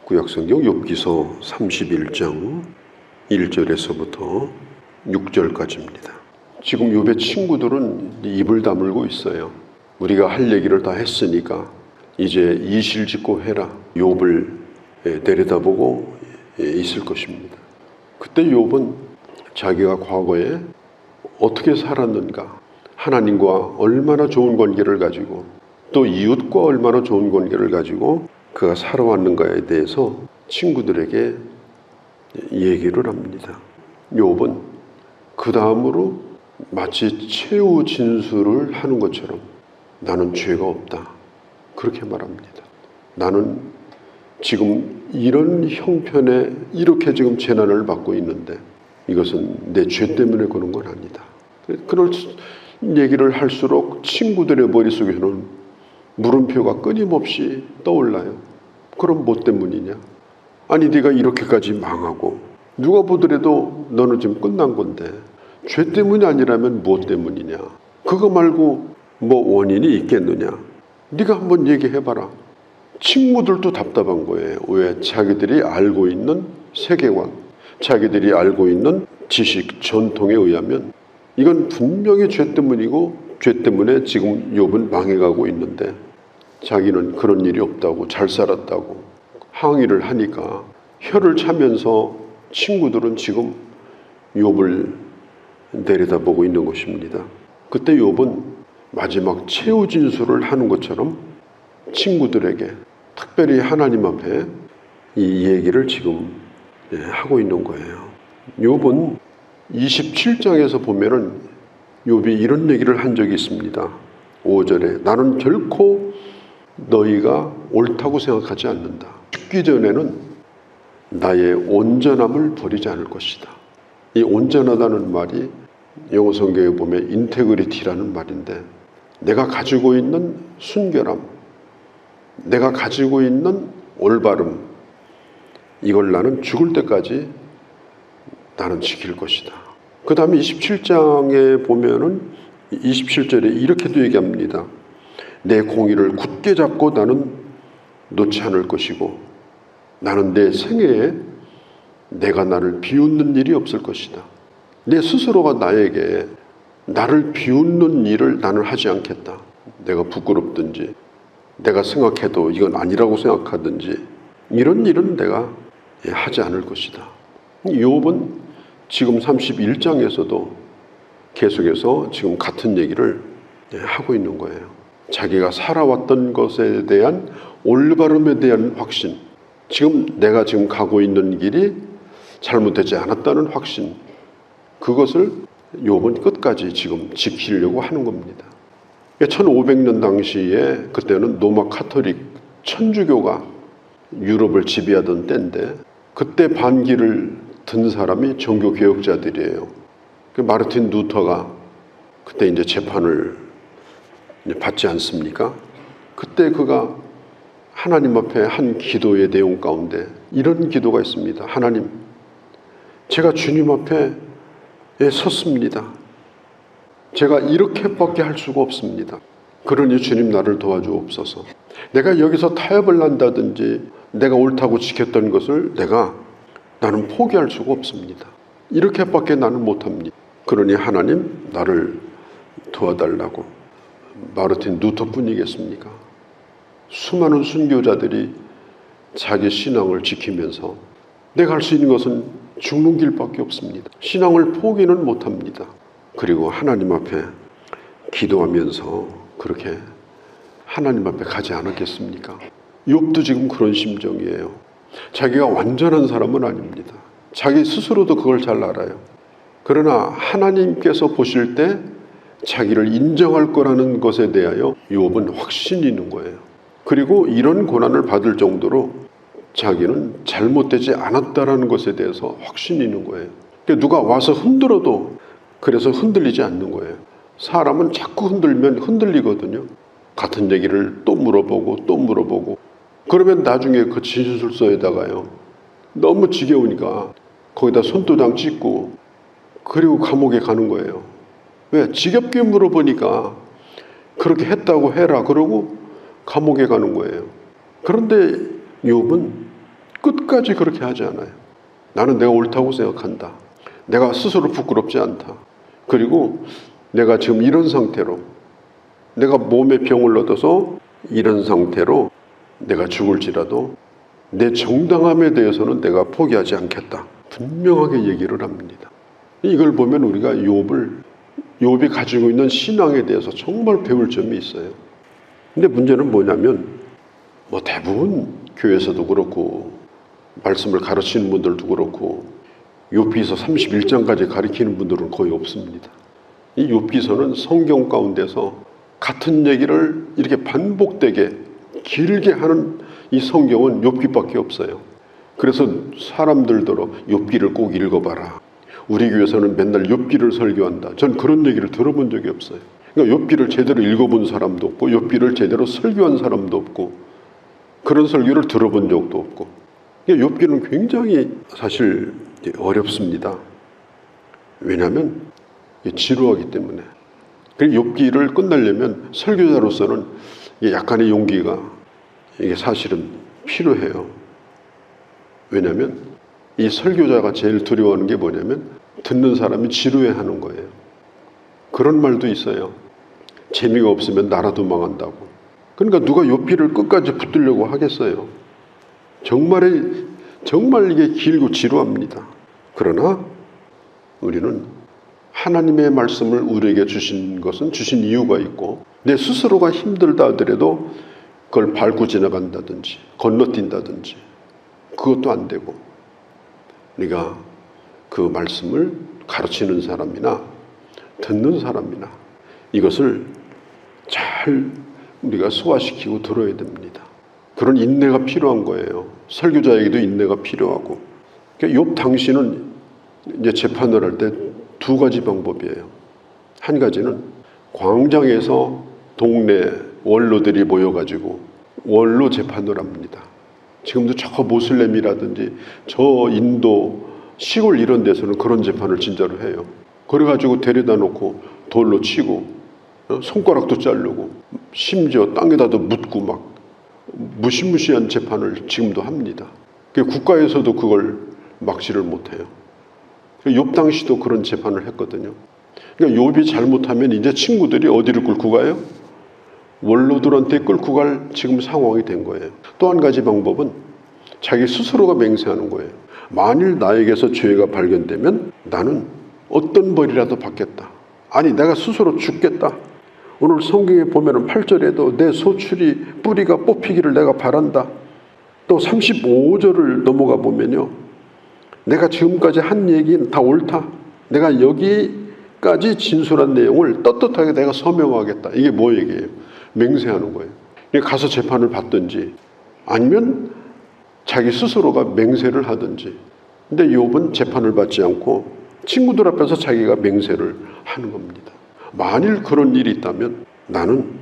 구약성경 욥기서 31장 1절에서부터 6절까지입니다. 지금 욥의 친구들은 입을 다물고 있어요. 우리가 할 얘기를 다 했으니까 이제 이실직고 해라. 욥을 내려다보고 있을 것입니다. 그때 욥은 자기가 과거에 어떻게 살았는가, 하나님과 얼마나 좋은 관계를 가지고 또 이웃과 얼마나 좋은 관계를 가지고 그가 살아왔는가에 대해서 친구들에게 얘기를 합니다. 욥은 그 다음으로 마치 최후 진술을 하는 것처럼 나는 죄가 없다, 그렇게 말합니다. 나는 지금 이런 형편에 이렇게 지금 재난을 받고 있는데 이것은 내 죄 때문에 그런 건 아니다. 그런 얘기를 할수록 친구들의 머릿속에는 물음표가 끊임없이 떠올라요. 그럼 뭐 때문이냐? 아니 네가 이렇게까지 망하고 누가 보더라도 너는 지금 끝난 건데 죄 때문이 아니라면 무엇 때문이냐? 그거 말고 뭐 원인이 있겠느냐? 네가 한번 얘기해봐라. 친구들도 답답한 거예요. 왜? 자기들이 알고 있는 세계관, 자기들이 알고 있는 지식, 전통에 의하면 이건 분명히 죄 때문이고 죄 때문에 지금 욥은 망해가고 있는데 자기는 그런 일이 없다고, 잘 살았다고 항의를 하니까 혀를 차면서 친구들은 지금 욥을 내려다보고 있는 것입니다. 그때 욥은 마지막 최후 진술을 하는 것처럼 친구들에게 특별히 하나님 앞에 이 얘기를 지금 하고 있는 거예요. 욥은 27장에서 보면은 욥이 이런 얘기를 한 적이 있습니다. 5절에 나는 결코 너희가 옳다고 생각하지 않는다. 죽기 전에는 나의 온전함을 버리지 않을 것이다. 이 온전하다는 말이 영어 성경에 보면 인테그리티라는 말인데 내가 가지고 있는 순결함, 내가 가지고 있는 올바름, 이걸 나는 죽을 때까지 나는 지킬 것이다. 그 다음에 27장에 보면은 27절에 이렇게도 얘기합니다. 내 공의를 굳게 잡고 나는 놓지 않을 것이고 나는 내 생애에 내가 나를 비웃는 일이 없을 것이다. 내 스스로가 나에게 나를 비웃는 일을 나는 하지 않겠다. 내가 부끄럽든지 내가 생각해도 이건 아니라고 생각하든지 이런 일은 내가 하지 않을 것이다. 욥은 지금 31장에서도 계속해서 지금 같은 얘기를 하고 있는 거예요. 자기가 살아왔던 것에 대한 올바름에 대한 확신, 지금 내가 지금 가고 있는 길이 잘못되지 않았다는 확신, 그것을 욥은 끝까지 지금 지키려고 하는 겁니다. 1500년 당시에 그때는 로마 카톨릭 천주교가 유럽을 지배하던 때인데 그때 반기를 든 사람이 종교 개혁자들이에요. 마르틴 루터가 그때 이제 재판을 받지 않습니까? 그때 그가 하나님 앞에 한 기도의 내용 가운데 이런 기도가 있습니다. 하나님, 제가 주님 앞에 섰습니다. 제가 이렇게밖에 할 수가 없습니다. 그러니 주님 나를 도와주옵소서. 내가 여기서 타협을 한다든지 내가 옳다고 지켰던 것을 나는 포기할 수가 없습니다. 이렇게밖에 나는 못합니다. 그러니 하나님 나를 도와달라고. 마르틴 루터뿐이겠습니까? 수많은 순교자들이 자기 신앙을 지키면서 내가 할 수 있는 것은 죽는 길밖에 없습니다. 신앙을 포기는 못합니다. 그리고 하나님 앞에 기도하면서 그렇게 하나님 앞에 가지 않았겠습니까? 욥도 지금 그런 심정이에요. 자기가 완전한 사람은 아닙니다. 자기 스스로도 그걸 잘 알아요. 그러나 하나님께서 보실 때 자기를 인정할 거라는 것에 대하여 욥은 확신이 있는 거예요. 그리고 이런 고난을 받을 정도로 자기는 잘못되지 않았다라는 것에 대해서 확신이 있는 거예요. 그러니까 누가 와서 흔들어도 그래서 흔들리지 않는 거예요. 사람은 자꾸 흔들면 흔들리거든요. 같은 얘기를 또 물어보고 또 물어보고 그러면 나중에 그 진술서에다가요 너무 지겨우니까 거기다 손도장 찍고 그리고 감옥에 가는 거예요. 왜? 지겹게 물어보니까 그렇게 했다고 해라 그러고 감옥에 가는 거예요. 그런데 욥은 끝까지 그렇게 하지 않아요. 나는 내가 옳다고 생각한다. 내가 스스로 부끄럽지 않다. 그리고 내가 지금 이런 상태로, 내가 몸에 병을 얻어서 이런 상태로 내가 죽을지라도 내 정당함에 대해서는 내가 포기하지 않겠다. 분명하게 얘기를 합니다. 이걸 보면 우리가 욥이 가지고 있는 신앙에 대해서 정말 배울 점이 있어요. 근데 문제는 뭐냐면 대부분 교회에서도 그렇고 말씀을 가르치는 분들도 그렇고 욥기서 31장까지 가르치는 분들은 거의 없습니다. 이 욥기서는 성경 가운데서 같은 얘기를 이렇게 반복되게 길게 하는 이 성경은 욥기밖에 없어요. 그래서 사람들더러 욥기를 꼭 읽어봐라. 우리 교회에서는 맨날 욥기를 설교한다. 전 그런 얘기를 들어본 적이 없어요. 그러니까 욥기를 제대로 읽어본 사람도 없고 욥기를 제대로 설교한 사람도 없고 그런 설교를 들어본 적도 없고. 그러니까 욥기는 굉장히 사실 어렵습니다. 왜냐하면 지루하기 때문에. 욥기를 끝내려면 설교자로서는 약간의 용기가 이게 사실은 필요해요. 왜냐하면 이 설교자가 제일 두려워하는 게 뭐냐면 듣는 사람이 지루해하는 거예요. 그런 말도 있어요. 재미가 없으면 나라도 망한다고. 그러니까 누가 욥기를 끝까지 붙들려고 하겠어요. 정말 이게 길고 지루합니다. 그러나 우리는 하나님의 말씀을 우리에게 주신 것은 주신 이유가 있고 내 스스로가 힘들다 하더라도 그걸 밟고 지나간다든지 건너뛴다든지 그것도 안 되고 우리가 그 말씀을 가르치는 사람이나 듣는 사람이나 이것을 잘 우리가 소화시키고 들어야 됩니다. 그런 인내가 필요한 거예요. 설교자에게도 인내가 필요하고. 그러니까 욥 당시는 이제 재판을 할 때 두 가지 방법이에요. 한 가지는 광장에서 동네 원로들이 모여가지고 원로 재판을 합니다. 지금도 저 모슬렘이라든지 저 인도 시골 이런 데서는 그런 재판을 진짜로 해요. 그래가지고 데려다 놓고 돌로 치고 손가락도 자르고 심지어 땅에다도 묻고 막 무시무시한 재판을 지금도 합니다. 국가에서도 그걸 막지를 못해요. 욥 당시도 그런 재판을 했거든요. 그러니까 욥이 잘못하면 이제 친구들이 어디를 끌고 가요? 원로들한테 끌고 갈 지금 상황이 된 거예요. 또 한 가지 방법은 자기 스스로가 맹세하는 거예요. 만일 나에게서 죄가 발견되면 나는 어떤 벌이라도 받겠다. 아니 내가 스스로 죽겠다. 오늘 성경에 보면 8절에도 내 소출이 뿌리가 뽑히기를 내가 바란다. 또 35절을 넘어가 보면요. 내가 지금까지 한 얘기는 다 옳다. 내가 여기까지 진술한 내용을 떳떳하게 내가 서명하겠다. 이게 뭐 얘기예요? 맹세하는 거예요. 가서 재판을 받든지 아니면 자기 스스로가 맹세를 하든지. 근데 욥은 재판을 받지 않고 친구들 앞에서 자기가 맹세를 하는 겁니다. 만일 그런 일이 있다면 나는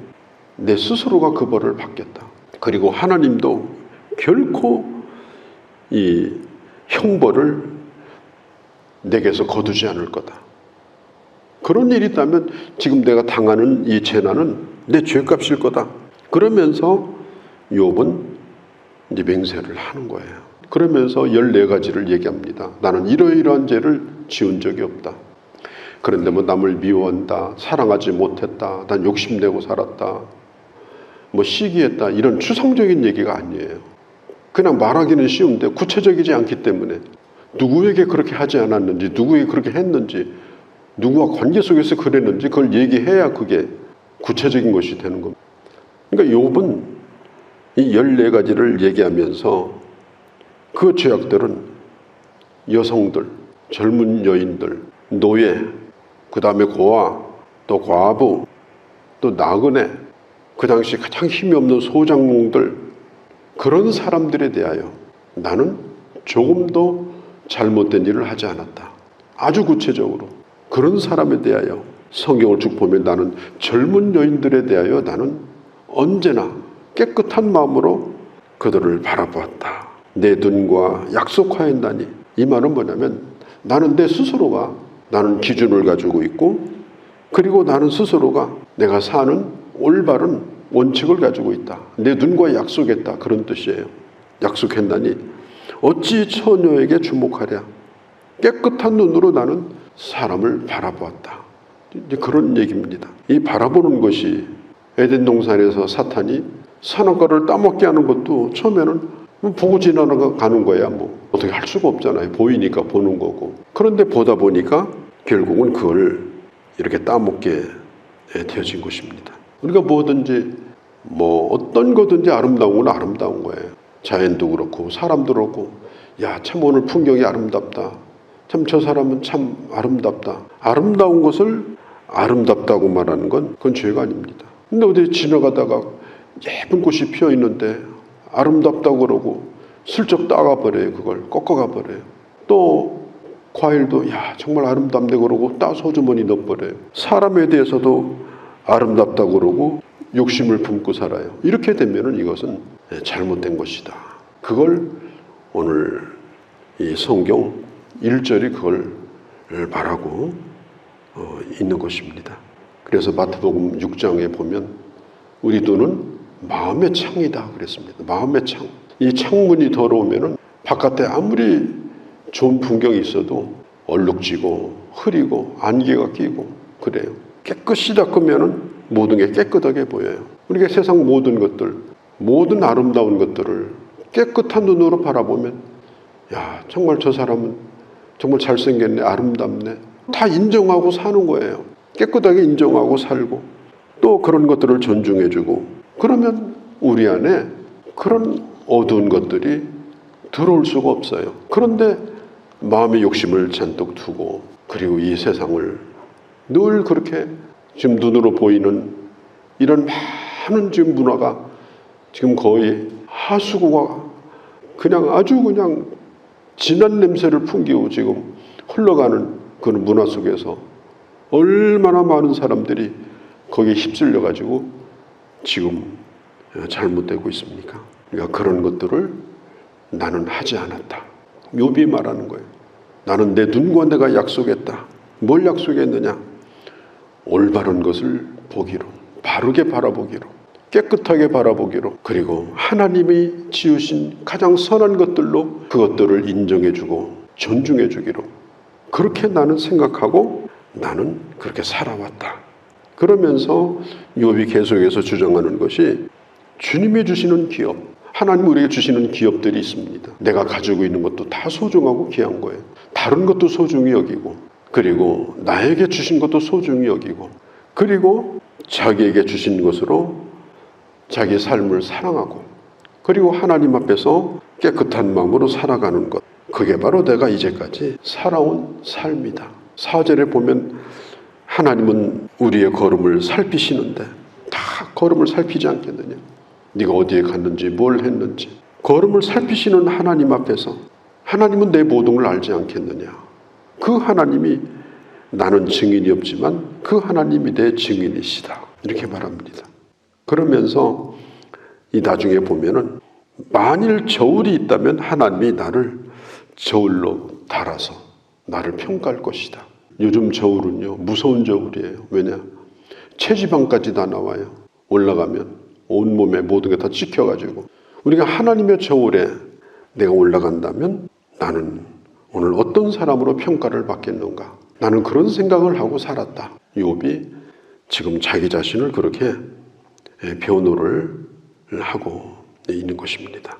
내 스스로가 그 벌을 받겠다. 그리고 하나님도 결코 이 형벌을 내게서 거두지 않을 거다. 그런 일이 있다면 지금 내가 당하는 이 재난은 내 죄값일 거다. 그러면서 욥은 이제 맹세를 하는 거예요. 그러면서 14가지를 얘기합니다. 나는 이러이러한 죄를 지은 적이 없다. 그런데 뭐 남을 미워한다, 사랑하지 못했다, 난 욕심내고 살았다, 뭐 시기했다, 이런 추상적인 얘기가 아니에요. 그냥 말하기는 쉬운데 구체적이지 않기 때문에 누구에게 그렇게 하지 않았는지, 누구에게 그렇게 했는지, 누구와 관계 속에서 그랬는지 그걸 얘기해야 그게 구체적인 것이 되는 겁니다. 그러니까 욥은 이 14가지를 얘기하면서 그 죄악들은 여성들, 젊은 여인들, 노예, 그 다음에 고아, 또 과부, 또 나그네, 그 당시 가장 힘이 없는 소장농들, 그런 사람들에 대하여 나는 조금도 잘못된 일을 하지 않았다. 아주 구체적으로 그런 사람에 대하여 성경을 쭉 보면 나는 젊은 여인들에 대하여 나는 언제나 깨끗한 마음으로 그들을 바라보았다. 내 눈과 약속하였나니. 이 말은 뭐냐면 나는 내 스스로가 나는 기준을 가지고 있고 그리고 나는 스스로가 내가 사는 올바른 원칙을 가지고 있다. 내 눈과 약속했다. 그런 뜻이에요. 약속했나니 어찌 처녀에게 주목하랴. 깨끗한 눈으로 나는 사람을 바라보았다. 이제 그런 얘기입니다. 이 바라보는 것이 에덴 동산에서 사탄이 선악과를 따먹게 하는 것도 처음에는 보고 지나가는 거야. 뭐 어떻게 할 수가 없잖아요. 보이니까 보는 거고. 그런데 보다 보니까 결국은 그걸 이렇게 따먹게 되어진 것입니다. 우리가 뭐든지 어떤 거든지 아름다운 건 아름다운 거예요. 자연도 그렇고 사람도 그렇고, 야, 참 오늘 풍경이 아름답다. 참 저 사람은 참 아름답다. 아름다운 것을 아름답다고 말하는 건 그건 죄가 아닙니다. 근데 어디 지나가다가 예쁜 꽃이 피어 있는데 아름답다고 그러고 슬쩍 따가 버려요. 그걸 꺾어가 버려요. 또 과일도 야 정말 아름답네 그러고 따 소주머니 넣어버려요. 사람에 대해서도 아름답다고 그러고 욕심을 품고 살아요. 이렇게 되면은 이것은 잘못된 것이다. 그걸 오늘 이 성경 1절이 그걸 말하고 있는 것입니다. 그래서 마태복음 6장에 보면 우리 눈은 마음의 창이다 그랬습니다. 마음의 창. 이 창문이 더러우면은 바깥에 아무리 좋은 풍경이 있어도 얼룩지고 흐리고 안개가 끼고 그래요. 깨끗이 닦으면은 모든 게 깨끗하게 보여요. 우리가 세상 모든 것들, 모든 아름다운 것들을 깨끗한 눈으로 바라보면 야 정말 저 사람은 정말 잘생겼네, 아름답네. 다 인정하고 사는 거예요. 깨끗하게 인정하고 살고 또 그런 것들을 존중해주고 그러면 우리 안에 그런 어두운 것들이 들어올 수가 없어요. 그런데 마음의 욕심을 잔뜩 두고 그리고 이 세상을 늘 그렇게 지금 눈으로 보이는 이런 많은 지금 문화가 지금 거의 하수구가 그냥 아주 그냥 진한 냄새를 풍기고 지금 흘러가는 그런 문화 속에서 얼마나 많은 사람들이 거기에 휩쓸려 가지고 지금 잘못되고 있습니까? 그러니까 그런 것들을 나는 하지 않았다. 욥이 말하는 거예요. 나는 내 눈과 내가 약속했다. 뭘 약속했느냐? 올바른 것을 보기로, 바르게 바라보기로, 깨끗하게 바라보기로, 그리고 하나님이 지으신 가장 선한 것들로 그것들을 인정해주고 존중해주기로, 그렇게 나는 생각하고 나는 그렇게 살아왔다. 그러면서 욥이 계속해서 주장하는 것이 주님이 주시는 기업, 하나님 우리에게 주시는 기업들이 있습니다. 내가 가지고 있는 것도 다 소중하고 귀한 거예요. 다른 것도 소중히 여기고, 그리고 나에게 주신 것도 소중히 여기고, 그리고 자기에게 주신 것으로 자기 삶을 사랑하고, 그리고 하나님 앞에서 깨끗한 마음으로 살아가는 것, 그게 바로 내가 이제까지 살아온 삶이다. 4절에 보면 하나님은 우리의 걸음을 살피시는데 다 걸음을 살피지 않겠느냐? 네가 어디에 갔는지 뭘 했는지 걸음을 살피시는 하나님 앞에서 하나님은 내 모든 걸 알지 않겠느냐? 그 하나님이 나는 증인이 없지만 그 하나님이 내 증인이시다. 이렇게 말합니다. 그러면서 이 나중에 보면은 만일 저울이 있다면 하나님이 나를 저울로 달아서 나를 평가할 것이다. 요즘 저울은요 무서운 저울이에요. 왜냐? 체지방까지 다 나와요. 올라가면 온몸에 모든 게 다 찍혀가지고 우리가 하나님의 저울에 내가 올라간다면 나는 오늘 어떤 사람으로 평가를 받겠는가? 나는 그런 생각을 하고 살았다. 욥이 지금 자기 자신을 그렇게 변호를 하고 있는 것입니다.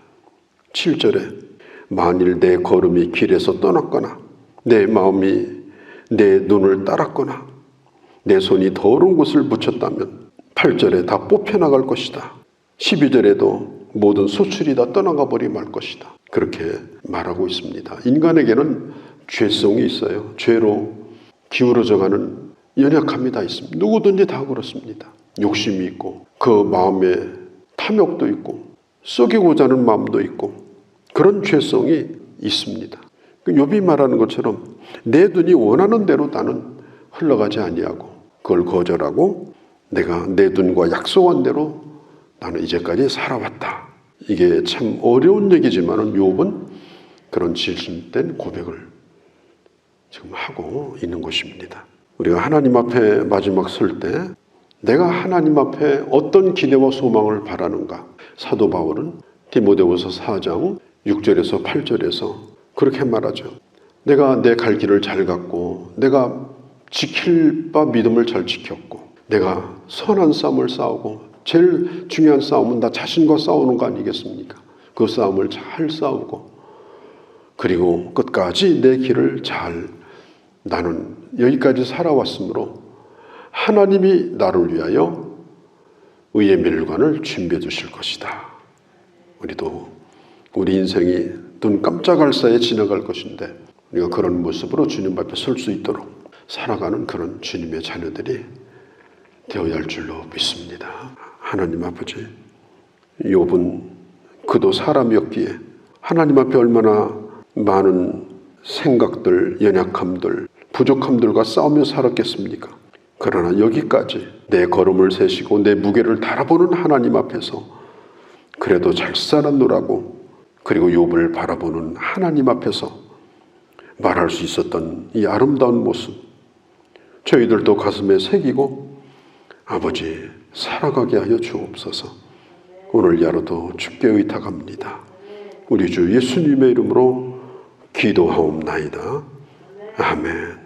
7절에 만일 내 걸음이 길에서 떠났거나 내 마음이 내 눈을 따랐거나 내 손이 더러운 곳을 묻혔다면 8절에 다 뽑혀나갈 것이다. 12절에도 모든 소출이 다 떠나가 버리 말 것이다. 그렇게 말하고 있습니다. 인간에게는 죄성이 있어요. 죄로 기울어져가는 연약함이 다 있습니다. 누구든지 다 그렇습니다. 욕심이 있고 그 마음에 탐욕도 있고 썩이고자 하는 마음도 있고 그런 죄성이 있습니다. 욥이 말하는 것처럼 내 눈이 원하는 대로 나는 흘러가지 아니하고 그걸 거절하고 내가 내 눈과 약속한 대로 나는 이제까지 살아왔다. 이게 참 어려운 얘기지만 욥은 그런 진실된 고백을 지금 하고 있는 것입니다. 우리가 하나님 앞에 마지막 설 때 내가 하나님 앞에 어떤 기대와 소망을 바라는가? 사도 바울은 디모데후서 4장 6절에서 8절에서 그렇게 말하죠. 내가 내 갈 길을 잘 갔고 내가 지킬 바 믿음을 잘 지켰고 내가 선한 싸움을 싸우고 제일 중요한 싸움은 나 자신과 싸우는 거 아니겠습니까? 그 싸움을 잘 싸우고 그리고 끝까지 내 길을 잘 나는 여기까지 살아왔으므로 하나님이 나를 위하여 의의 멸관을 준비해 주실 것이다. 우리도 우리 인생이 눈 깜짝할 사이에 지나갈 것인데 우리가 그런 모습으로 주님 앞에 설 수 있도록 살아가는 그런 주님의 자녀들이 되어야 할 줄로 믿습니다. 하나님 아버지, 욥은 그도 사람이었기에 하나님 앞에 얼마나 많은 생각들, 연약함들, 부족함들과 싸우며 살았겠습니까? 그러나 여기까지 내 걸음을 세시고 내 무게를 달아보는 하나님 앞에서 그래도 잘 살았노라고 그리고 욥을 바라보는 하나님 앞에서 말할 수 있었던 이 아름다운 모습 저희들도 가슴에 새기고 아버지 살아가게 하여 주옵소서. 오늘 야로도 주께 의탁합니다. 우리 주 예수님의 이름으로 기도하옵나이다. 아멘.